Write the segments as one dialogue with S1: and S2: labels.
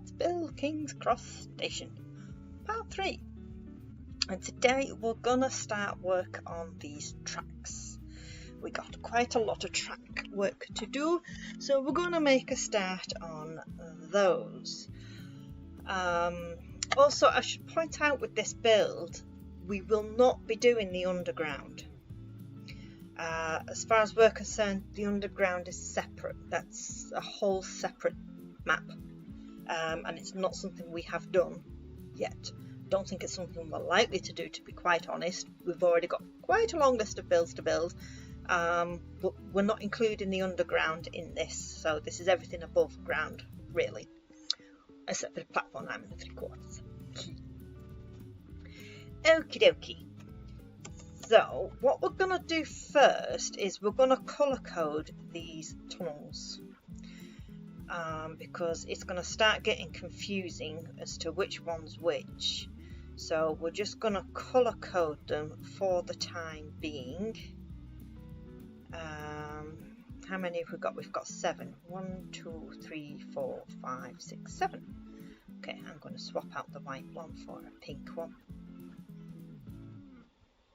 S1: Let's build King's Cross Station, part 3. And today we're gonna start work on these tracks. We got quite a lot of track work to do, so we're gonna make a start on those. Also, I should point out with this build, we will not be doing the underground. As far as we're concerned, the underground is separate. That's a whole separate map, and it's not something we have done yet. Don't think it's something we're likely to do, to be quite honest. We've already got quite a long list of builds to build, but we're not including the underground in this, so this is everything above ground, really, except for the platform 9 3/4. Okie dokie. So what we're going to do first is we're going to colour code these tunnels, because it's going to start getting confusing as to which one's which. So we're just going to colour code them for the time being. How many have we got? We've got 7. 1, 2, 3, 4, 5, 6, 7. Okay, I'm going to swap out the white one for a pink one.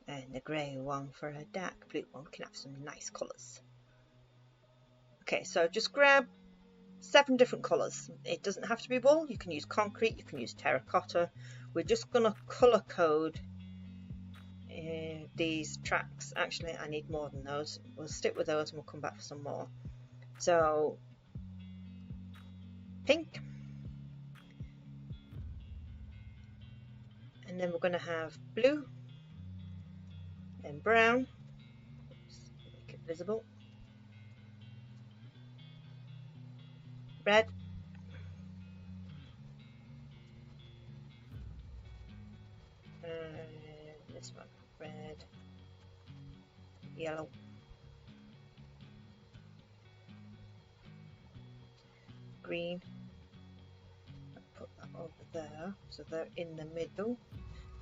S1: And the grey one for a dark blue one. We can have some nice colours. Okay, so just grab 7 different colours. It doesn't have to be wool. You can use concrete, you can use terracotta. We're just going to colour code these tracks. Actually, I need more than those. We'll stick with those and we'll come back for some more. So, pink. And then we're going to have blue. Then brown. Oops, make it visible. Red. This one, red, yellow, green. I'll put that over there, so they're in the middle.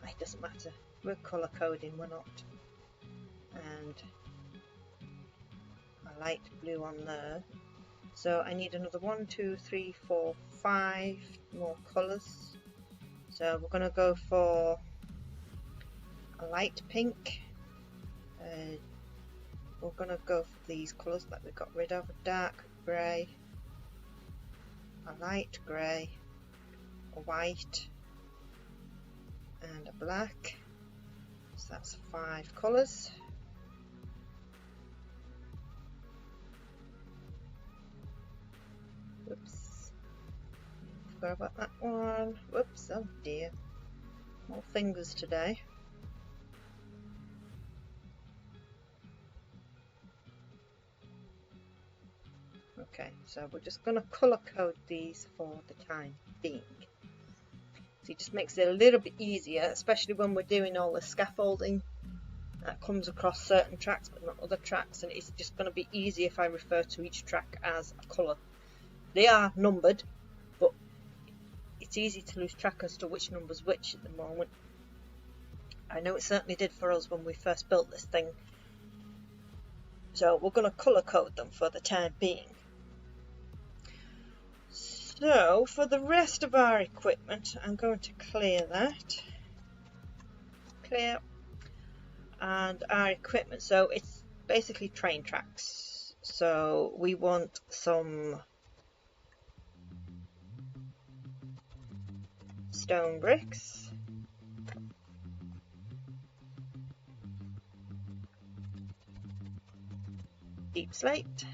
S1: It doesn't matter, we're colour coding, we're not. And a light blue on there. So I need another 1, 2, 3, 4, 5 more colours. So we're going to go for a light pink. We're going to go for these colours that we got rid of: a dark grey, a light grey, a white, and a black. So that's 5 colours. Whoops, forgot about that one. Whoops, oh dear, more fingers today. Okay, so we're just going to colour code these for the time being. So it just makes it a little bit easier, especially when we're doing all the scaffolding that comes across certain tracks but not other tracks, and it's just going to be easier if I refer to each track as a colour. They are numbered, but it's easy to lose track as to which number's which at the moment. I know it certainly did for us when we first built this thing. So we're going to colour code them for the time being. So for the rest of our equipment, I'm going to clear that. Clear. And our equipment, so it's basically train tracks. So we want some stone bricks. Deep slate.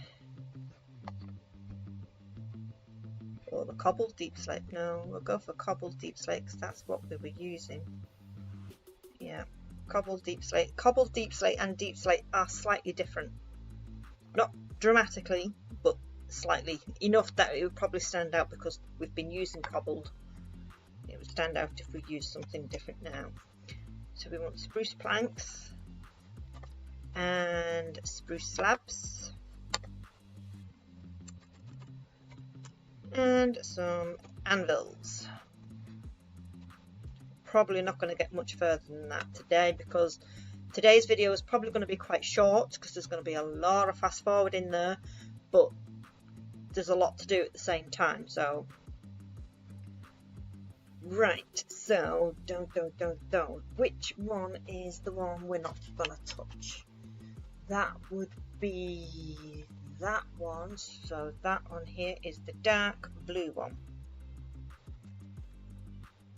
S1: Or the cobbled deep slate. No, we'll go for cobbled deep slate because that's what we were using. Yeah, cobbled deep slate. Cobbled deep slate and deep slate are slightly different. Not dramatically, but slightly. Enough that it would probably stand out because we've been using cobbled. It would stand out if we used something different now. So we want spruce planks and spruce slabs. And some anvils. Probably not going to get much further than that today because today's video is probably going to be quite short because there's going to be a lot of fast forward in there, but there's a lot to do at the same time, so Right, so which one is the one we're not gonna touch? That would be that one. So that one here is the dark blue one.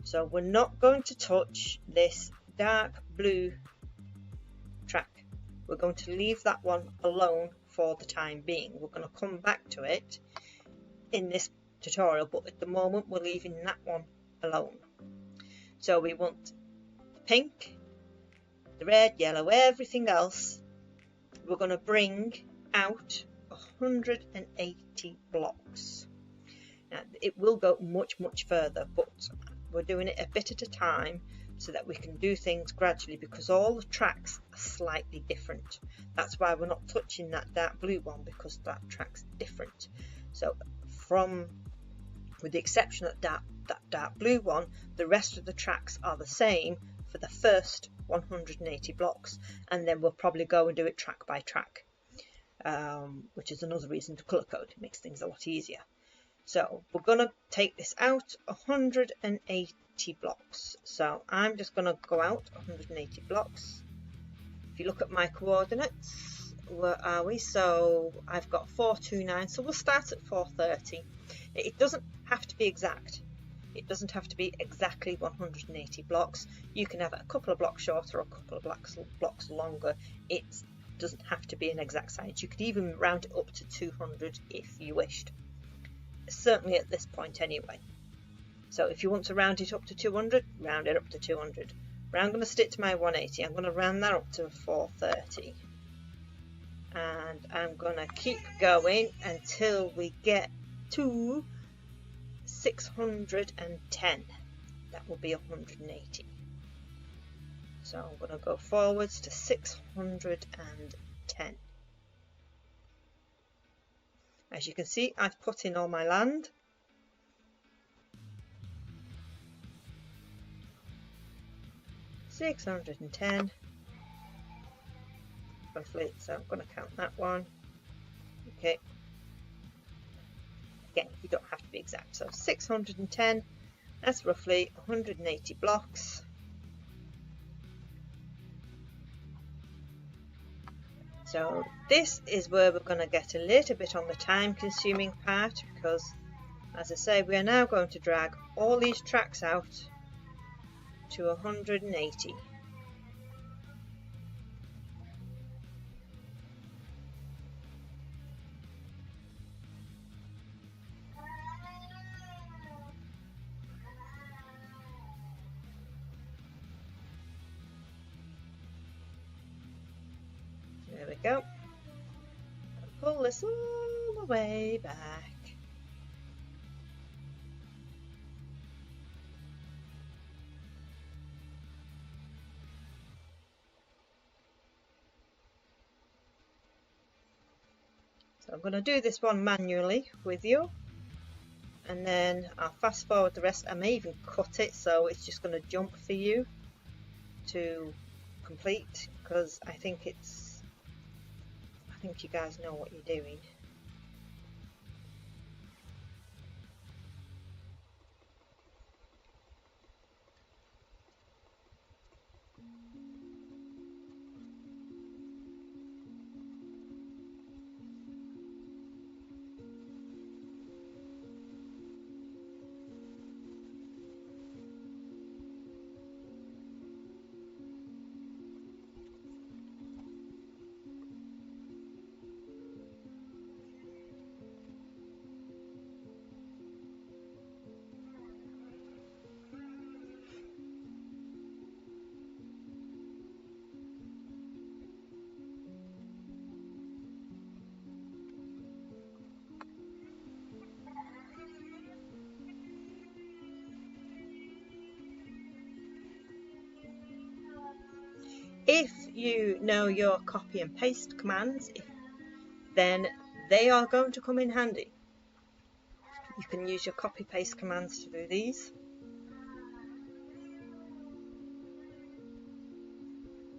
S1: So we're not going to touch this dark blue track. We're going to leave that one alone for the time being. We're going to come back to it in this tutorial, but at the moment we're leaving that one alone. So we want the pink, the red, yellow, everything else. We're going to bring out 180 blocks. Now it will go much further, but we're doing it a bit at a time so that we can do things gradually, because all the tracks are slightly different. That's why we're not touching that dark blue one, because that track's different. So with the exception of that dark blue one, the rest of the tracks are the same for the first 180 blocks, and then we'll probably go and do it track by track, which is another reason to colour code. It makes things a lot easier. So we're going to take this out 180 blocks. So I'm just going to go out 180 blocks. If you look at my coordinates, where are we? So I've got 429, so we'll start at 430. It doesn't have to be exact. It doesn't have to be exactly 180 blocks. You can have it a couple of blocks shorter or a couple of blocks longer. It doesn't have to be an exact science. You could even round it up to 200 if you wished. Certainly at this point anyway. So if you want to round it up to 200, round it up to 200. But I'm going to stick to my 180. I'm going to round that up to 430. And I'm going to keep going until we get to 610. That will be 180. So I'm going to go forwards to 610. As you can see, I've put in all my land. $610 roughly, so I'm going to count that one. Okay. Again, you don't have to be exact. So 610, that's roughly 180 blocks. So this is where we're going to get a little bit on the time consuming part, because as I say, we are now going to drag all these tracks out to 180. There we go. And pull this all the way back. So I'm going to do this one manually with you, and then I'll fast forward the rest. I may even cut it so it's just going to jump for you to complete, because I think you guys know what you're doing. If you know your copy and paste commands, then they are going to come in handy. You can use your copy paste commands to do these.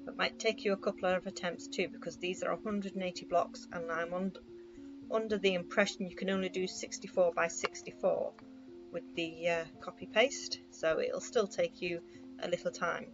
S1: It might take you a couple of attempts too, because these are 180 blocks and I'm under the impression you can only do 64 by 64 with the copy paste, so it'll still take you a little time.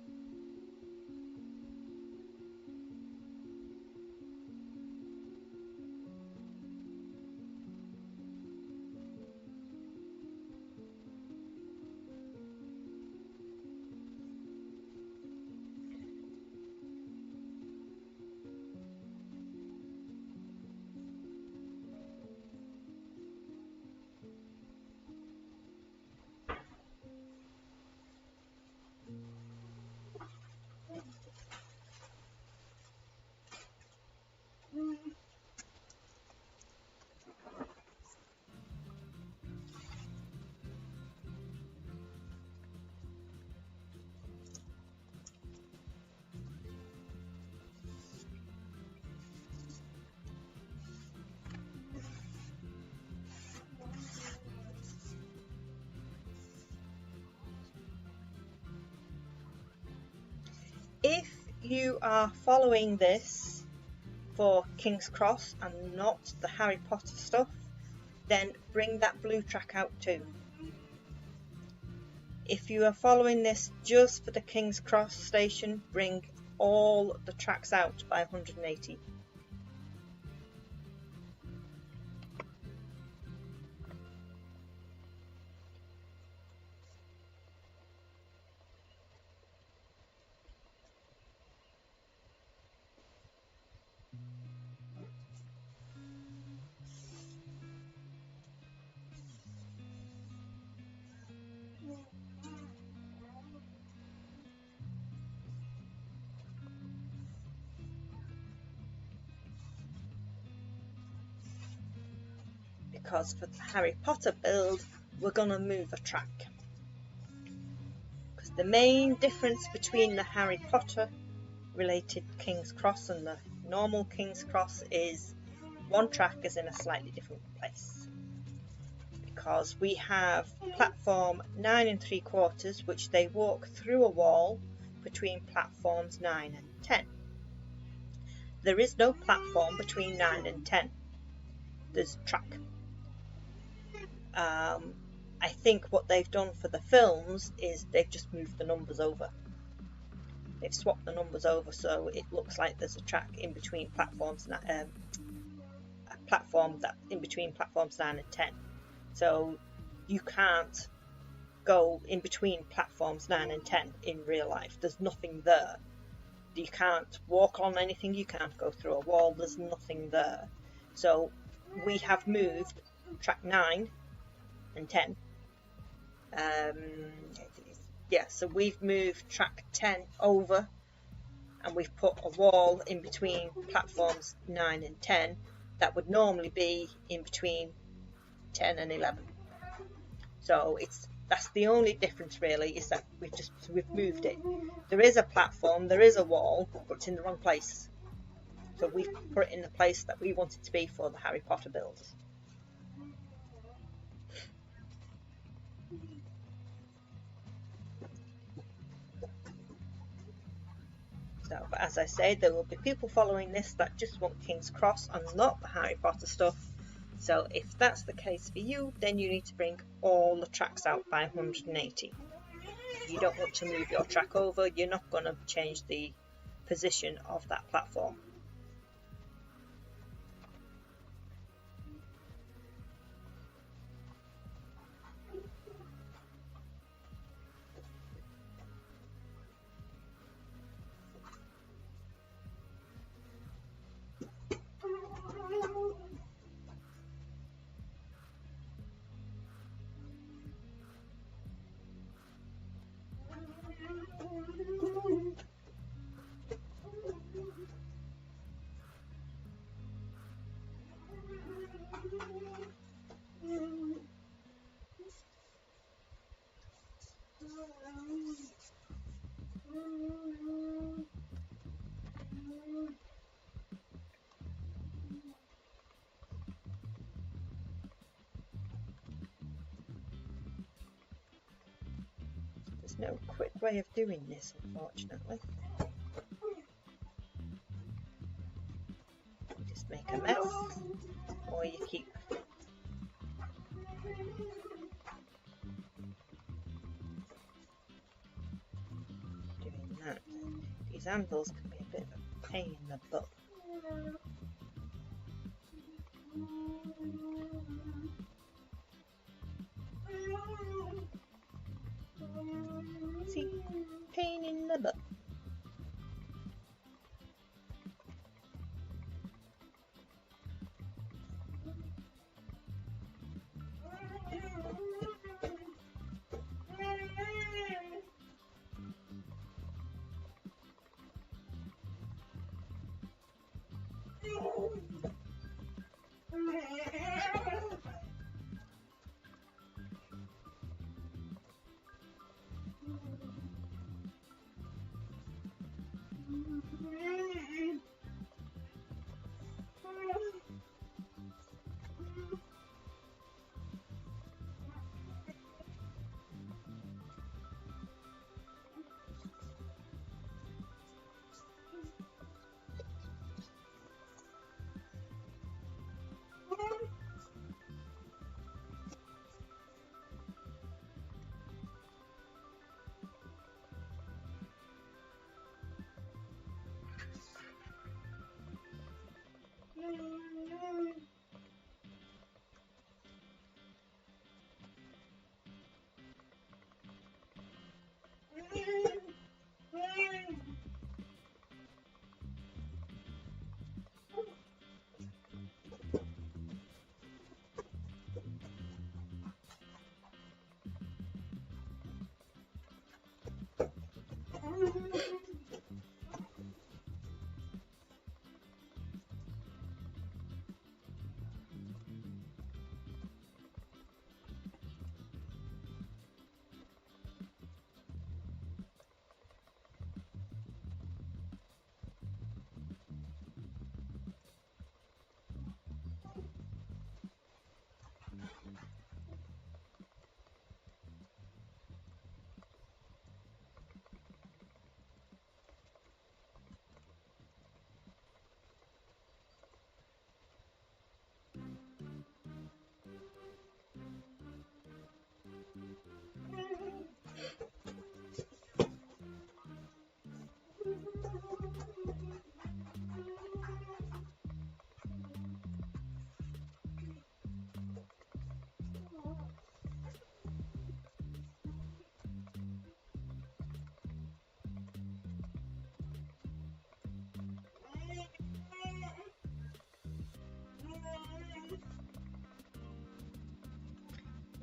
S1: If you are following this for King's Cross and not the Harry Potter stuff, then bring that blue track out too. If you are following this just for the King's Cross station, bring all the tracks out by 180. Because for the Harry Potter build, we're going to move a track. Because the main difference between the Harry Potter related King's Cross and the normal King's Cross is one track is in a slightly different place. Because we have platform 9 3/4, which they walk through a wall between platforms 9 and 10. There is no platform between 9 and 10. There's a track. I think what they've done for the films is they've just moved the numbers over. They've swapped the numbers over so it looks like there's a track in between platforms, a platform that in between platforms 9 and 10. So you can't go in between platforms 9 and 10 in real life. There's nothing there. You can't walk on anything. You can't go through a wall. There's nothing there. So we have moved track 9 and 10. So we've moved track 10 over and we've put a wall in between platforms 9 and 10 that would normally be in between 10 and 11. So that's the only difference really, is that we've moved it. There is a platform, there is a wall, but it's in the wrong place. So we've put it in the place that we want it to be for the Harry Potter build. So, but as I say, there will be people following this that just want King's Cross and not the Harry Potter stuff. So if that's the case for you, then you need to bring all the tracks out by 180. If you don't want to move your track over, you're not going to change the position of that platform. There's no quick way of doing this, unfortunately. You just make a mess, or you keep these handles can be a bit of a pain in the butt. See, pain in the butt.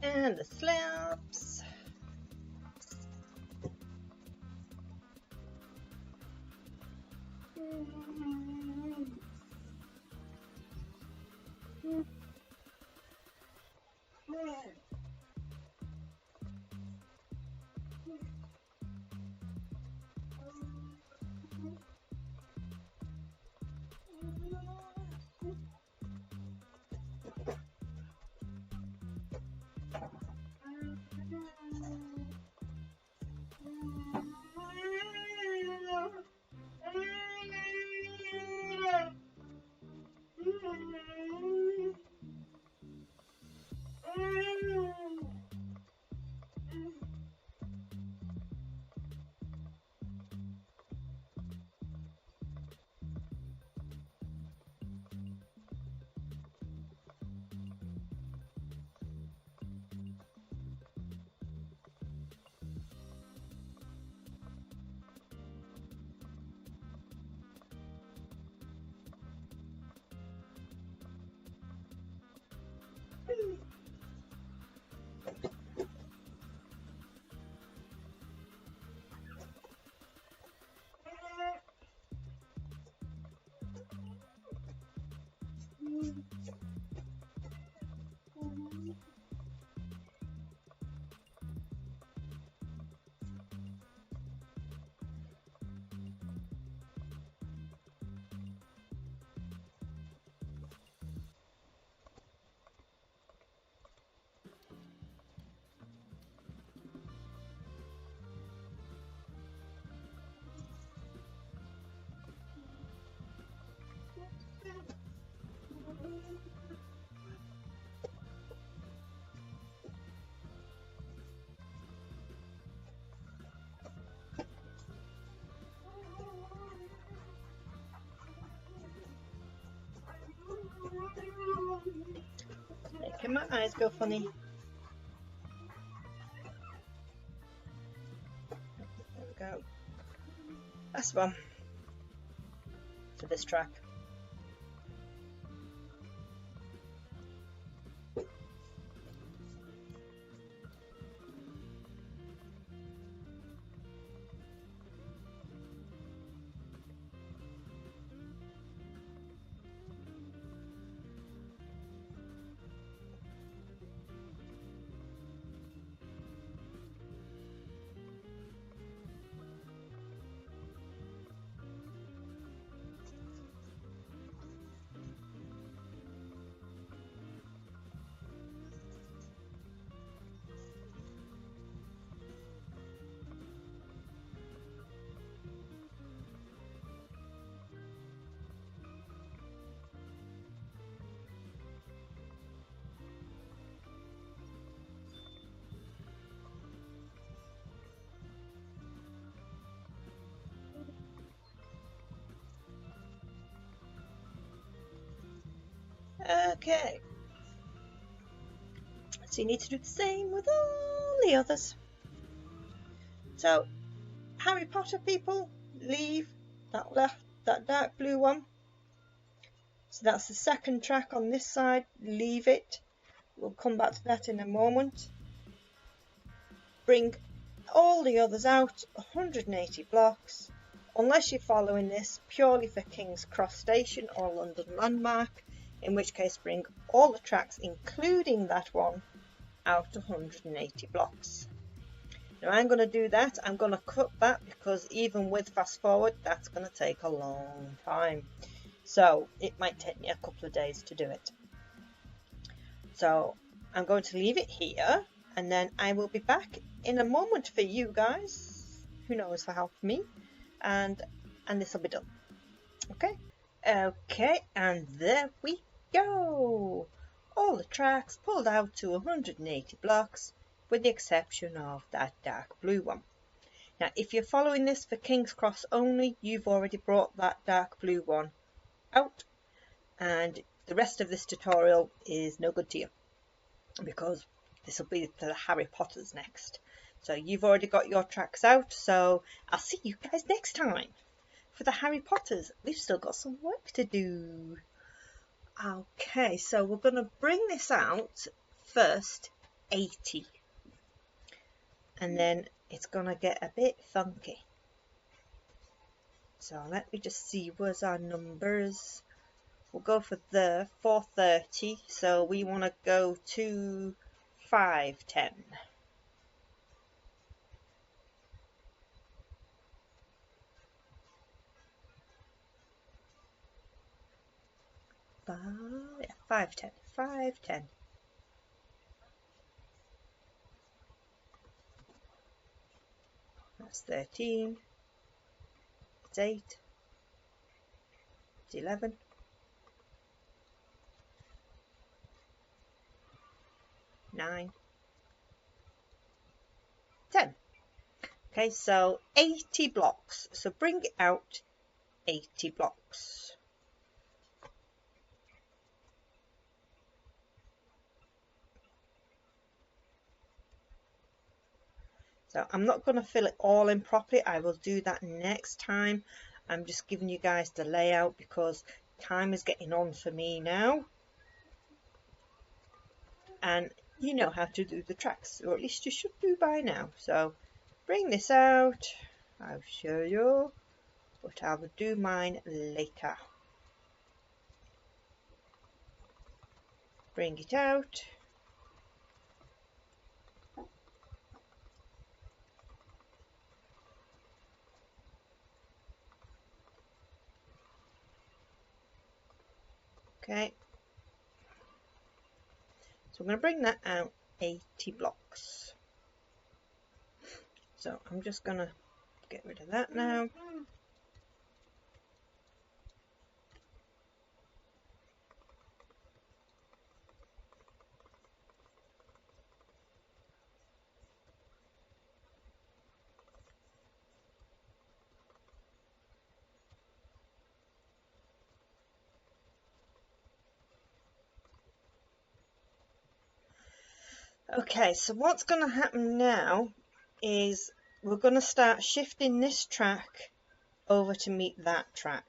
S1: And the slabs. making my eyes go funny. There we go. Last one to this track. Okay, so you need to do the same with all the others. So, Harry Potter people, leave that dark blue one. So that's the second track on this side, leave it. We'll come back to that in a moment. Bring all the others out, 180 blocks, unless you're following this purely for King's Cross Station or London Landmark, in which case bring all the tracks, including that one, out 180 blocks. Now I'm going to do that. I'm going to cut that because even with fast forward, that's going to take a long time. So it might take me a couple of days to do it. So I'm going to leave it here, and then I will be back in a moment for you guys. Who knows, for help me, and this will be done. Okay, and there we go. All the tracks pulled out to 180 blocks, with the exception of that dark blue one. Now, if you're following this for King's Cross only, you've already brought that dark blue one out, and the rest of this tutorial is no good to you because this will be for the Harry Potters next. So you've already got your tracks out, so I'll see you guys next time. For the Harry Potters, we've still got some work to do. Okay, so we're going to bring this out first 80, and then it's going to get a bit funky. So let me just see, where's our numbers? We'll go for the 430, so we want to go to 510. Yeah, 510, 510. That's 13. It's 8. It's 11. 9. 10. Okay, so 80 blocks. So bring it out 80 blocks. So I'm not going to fill it all in properly. I will do that next time. I'm just giving you guys the layout because time is getting on for me now. And you know how to do the tracks, or at least you should do by now. So bring this out. I'll show you, but I will do mine later. Bring it out. Okay, so I'm going to bring that out 80 blocks. So I'm just going to get rid of that now. Okay, so what's going to happen now is we're going to start shifting this track over to meet that track.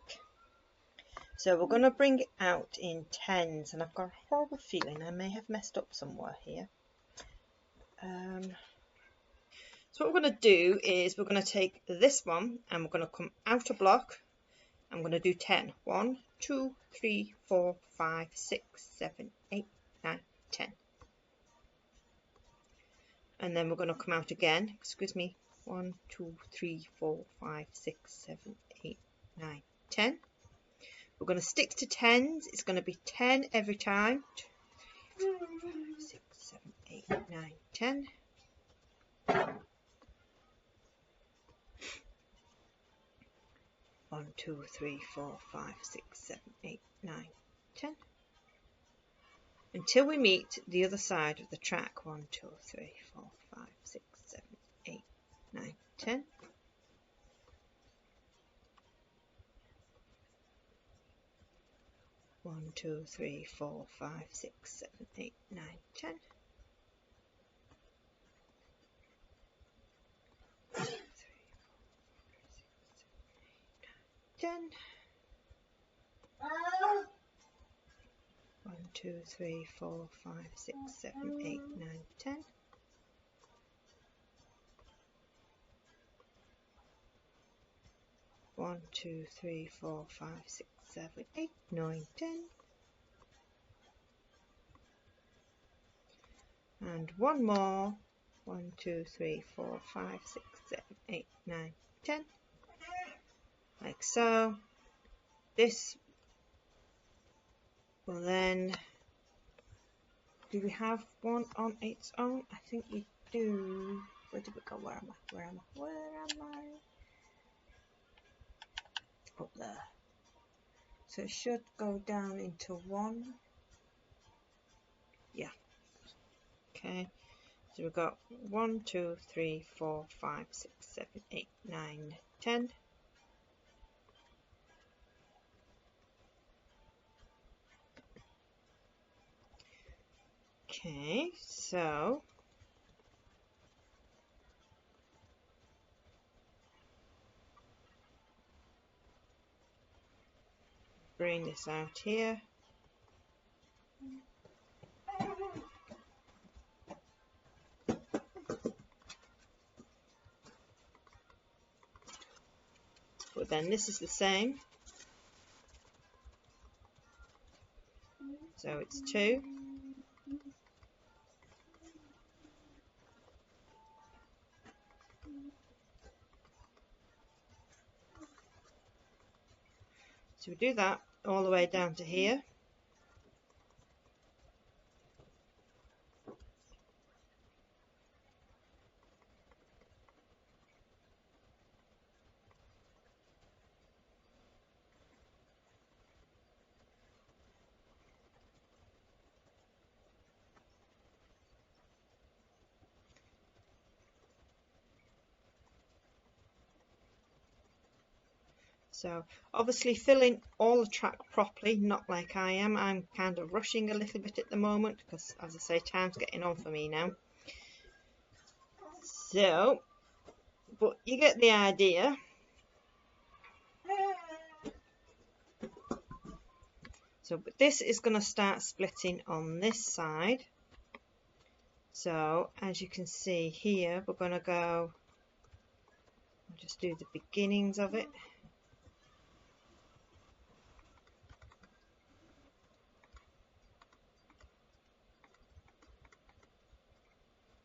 S1: So we're going to bring it out in tens, and I've got a horrible feeling I may have messed up somewhere here. So what we're going to do is we're going to take this one and we're going to come out a block. I'm going to do 10. 1, 2, 3, 4, 5, 6, 7, 8, 9, 10. And then we're going to come out again. Excuse me. 1, 2, 3, 4, 5, 6, 7, 8, 9, 10. We're going to stick to tens. It's going to be 10 every time. 2, 3, 4, 5, 6, 7, 8, 9, 10. 1, 2, 3, 4, 5, 6, 7, 8, 9, 10. Until we meet the other side of the track. 1, 2, 3, 4, 5, 6, 7, 8, 9, 10. 1, 2, 3, 4, 5, 6, 7, 8, 9, 10. 1, 2, 3, 4, 5, 6, 7, 8, 9, 10. 1, 2, 3, 4, 5, 6, 7, 8, 9, 10. 1, 2, 3, 4, 5, 6, 7, 8, 9, 10. And one more. 1, 2, 3, 4, 5, 6, 7, 8, 9, 10. Like so. This will then, do we have one on its own? I think we do. Where did we go? Where am I? Where am I? Where am I? Up there. So it should go down into one. Yeah. Okay. So we've got 1, 2, 3, 4, 5, 6, 7, 8, 9, 10. Okay, so bring this out here. But then this is the same. So it's 2. So we do that all the way down to here. So obviously filling all the track properly, not like I am. I'm kind of rushing a little bit at the moment because, as I say, time's getting on for me now. So, but you get the idea. So, but this is going to start splitting on this side. So, as you can see here, we're going to go, I'll just do the beginnings of it.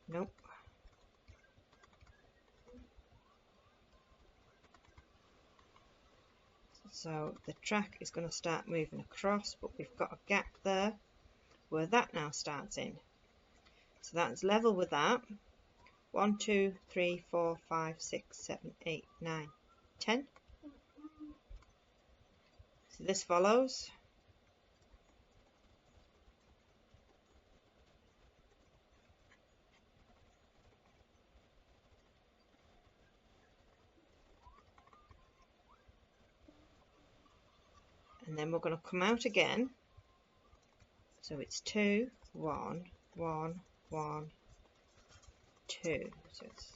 S1: Nope. So the track is going to start moving across, but we've got a gap there where that now starts in. So that's level with that. 1, 2, 3, 4, 5, 6, 7, 8, 9, 10. So this follows. And then we're going to come out again. So it's 2, 1, 1, 1, 2. So it's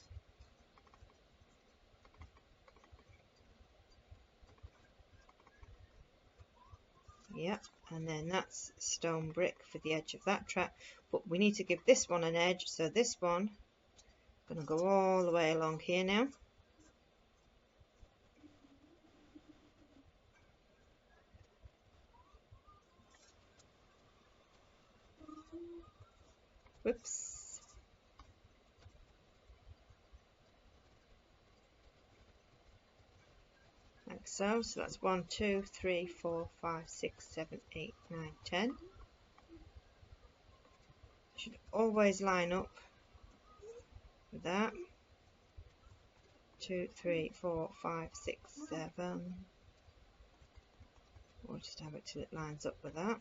S1: yep, and then that's stone brick for the edge of that track. But we need to give this one an edge, so this one is going to go all the way along here now. Whoops. Like so. So that's 1, 2, 3, 4, 5, 6, 7, 8, 9, 10. Should always line up with that. 2, 3, 4, 5, 6, 7. We'll just have it till it lines up with that.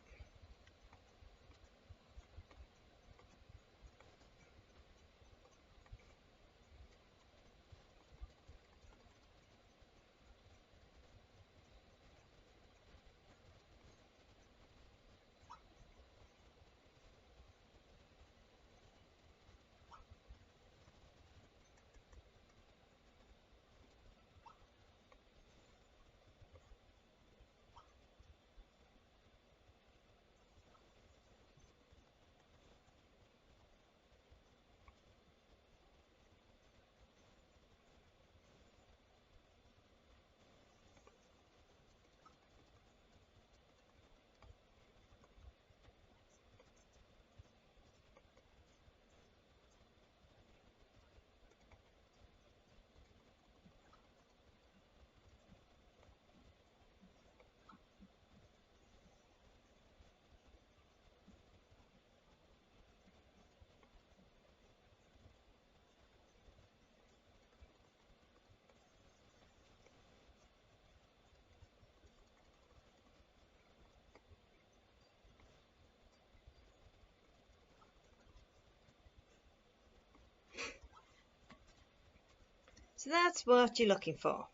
S1: So that's what you're looking for.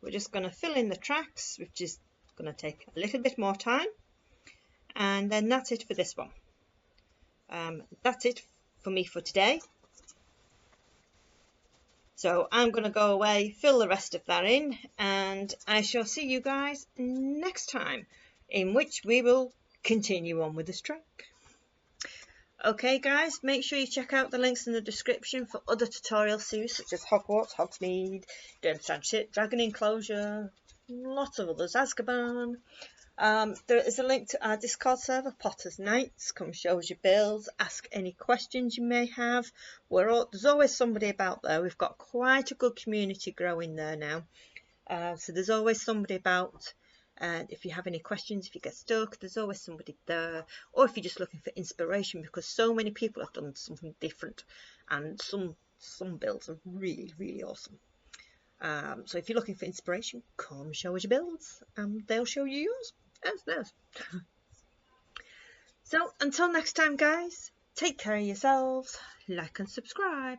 S1: We're just going to fill in the tracks, which is going to take a little bit more time. And then that's it for this one. That's it for me for today. So I'm going to go away, fill the rest of that in, and I shall see you guys next time, in which we will continue on with this track. Okay guys, make sure you check out the links in the description for other tutorial series such as Hogwarts, Hogsmeade, Durmstrang Ship, Dragon Enclosure, lots of others, Azkanban. There is a link to our Discord server, Potter's Knights. Come show us your builds, ask any questions you may have. There's always somebody about there. We've got quite a good community growing there now. So there's always somebody about. If you have any questions, if you get stuck, there's always somebody there. Or if you're just looking for inspiration, because so many people have done something different, and some builds are really, really awesome. So if you're looking for inspiration, come show us your builds, and they'll show you yours. That's theirs. So until next time, guys, take care of yourselves, like and subscribe.